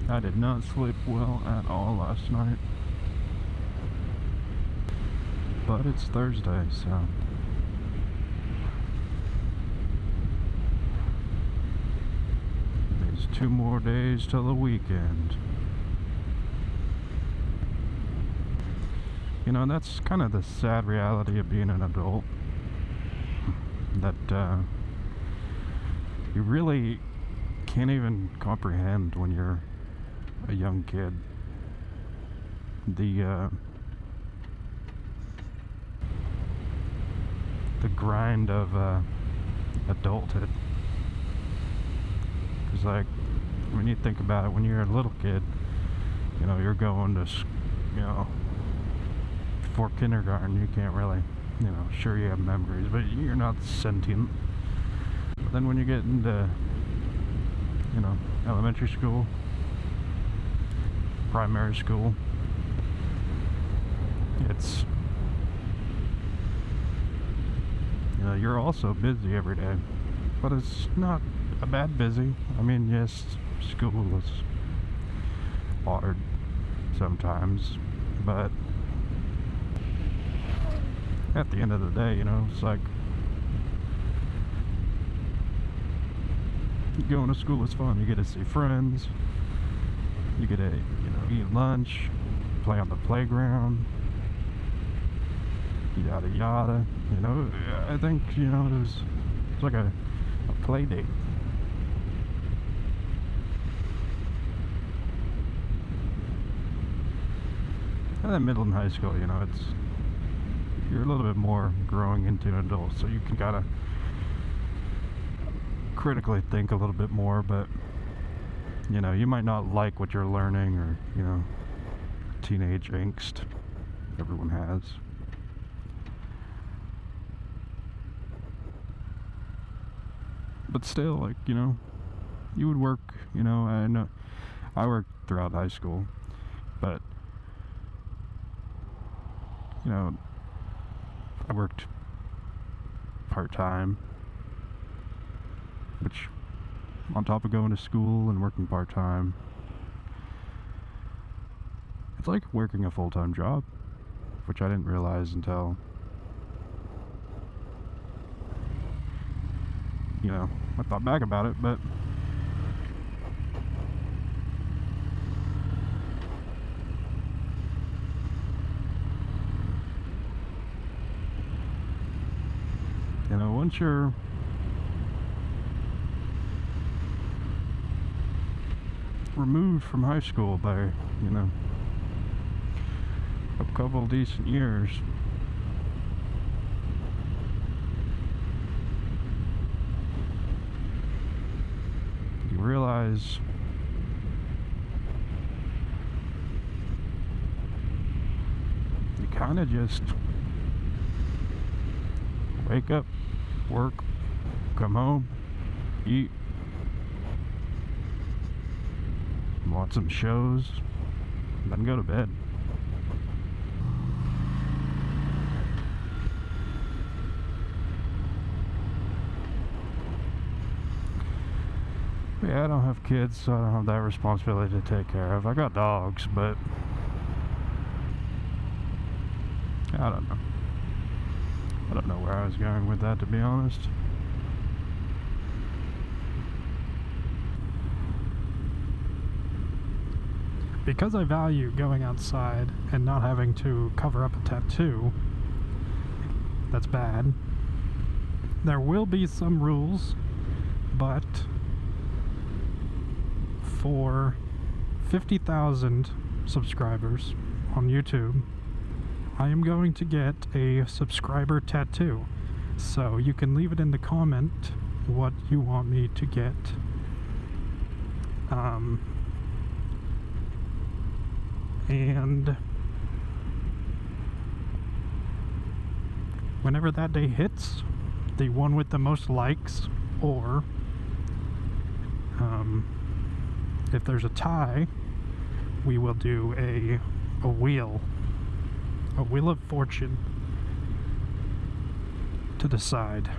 I did not sleep well at all last night. But it's Thursday, so there's 2 more days till the weekend. You know, that's kind of the sad reality of being an adult. That you really can't even comprehend when you're a young kid. The grind of adulthood. Because, like, when you think about it, when you're a little kid, you know, you're going to, you know, before kindergarten, you can't really, you know, sure you have memories, but you're not sentient. But then when you get into, you know, elementary school, primary school, it's, you know, you're also busy every day, but it's not a bad busy. I mean, yes, school is hard sometimes, but at the end of the day, you know, it's like going to school is fun. You get to see friends, you get to, you know, eat lunch, play on the playground, yada yada. You know, I think, you know, it's like a play date. And then middle and high school, you know, you're a little bit more growing into an adult, so you can gotta critically think a little bit more, but, you know, you might not like what you're learning, or, you know, teenage angst everyone has. But still, like, you know, you would work, you know, I know I worked throughout high school, but, you know, I worked part-time, which, on top of going to school and working part-time, it's like working a full-time job, which I didn't realize until, you know, I thought back about it, but you know, once you're removed from high school by, you know, a couple decent years, you realize you kind of just wake up, work, come home, eat, watch some shows, then go to bed. Yeah, I don't have kids, so I don't have that responsibility to take care of. I got dogs, but I don't know. I don't know where I was going with that, to be honest. Because I value going outside and not having to cover up a tattoo, that's bad. There will be some rules, but for 50,000 subscribers on YouTube, I am going to get a subscriber tattoo. So you can leave it in the comment what you want me to get. And whenever that day hits, the one with the most likes, or if there's a tie, we will do a wheel of fortune to decide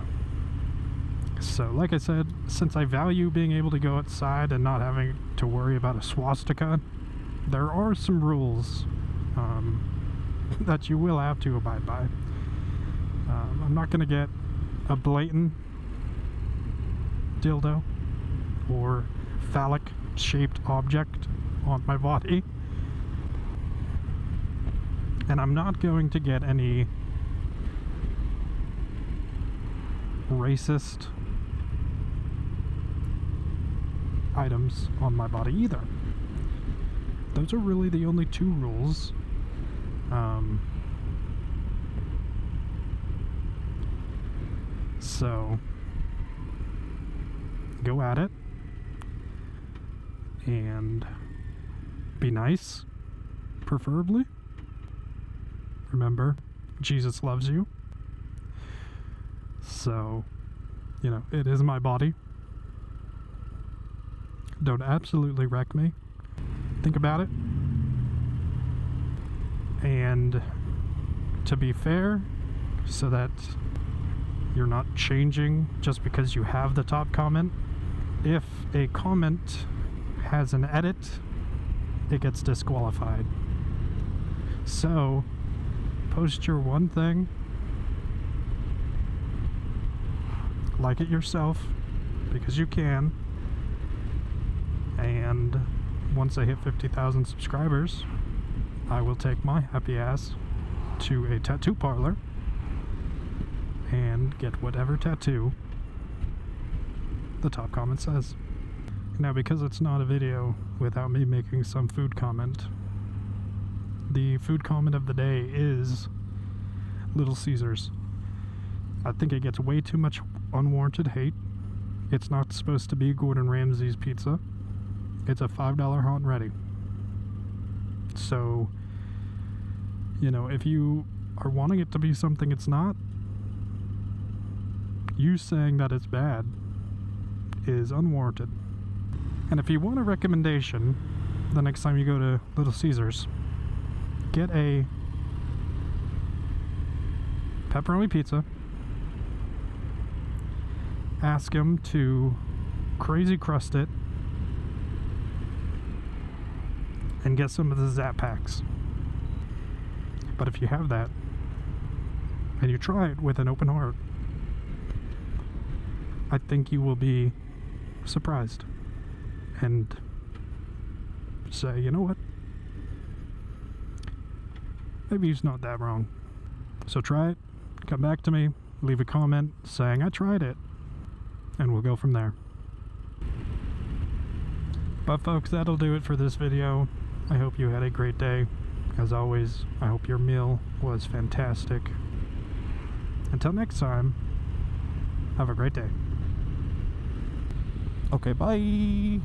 So, like I said, since I value being able to go outside and not having to worry about a swastika, there are some rules that you will have to abide by. I'm not going to get a blatant dildo or phallic-shaped object on my body. And I'm not going to get any racist items on my body either. Those are really the only two rules. So go at it and be nice, preferably. Remember, Jesus loves you. So, you know, it is my body. Don't absolutely wreck me. Think about it. And to be fair, so that you're not changing just because you have the top comment, if a comment has an edit, it gets disqualified. So, post your one thing, like it yourself, because you can, and once I hit 50,000 subscribers, I will take my happy ass to a tattoo parlor and get whatever tattoo the top comment says. Now, because it's not a video without me making some food comment, the food comment of the day is Little Caesars. I think it gets way too much unwarranted hate. It's not supposed to be Gordon Ramsay's pizza. It's a $5 hot and ready. So, you know, if you are wanting it to be something it's not, you saying that it's bad is unwarranted. And if you want a recommendation, the next time you go to Little Caesars, get a pepperoni pizza. Ask them to crazy crust it and get some of the Zap Packs. But if you have that and you try it with an open heart, I think you will be surprised and say, you know what? Maybe he's not that wrong. So try it, come back to me, leave a comment saying I tried it, and we'll go from there. But folks, that'll do it for this video. I hope you had a great day. As always, I hope your meal was fantastic. Until next time, have a great day. Okay, bye.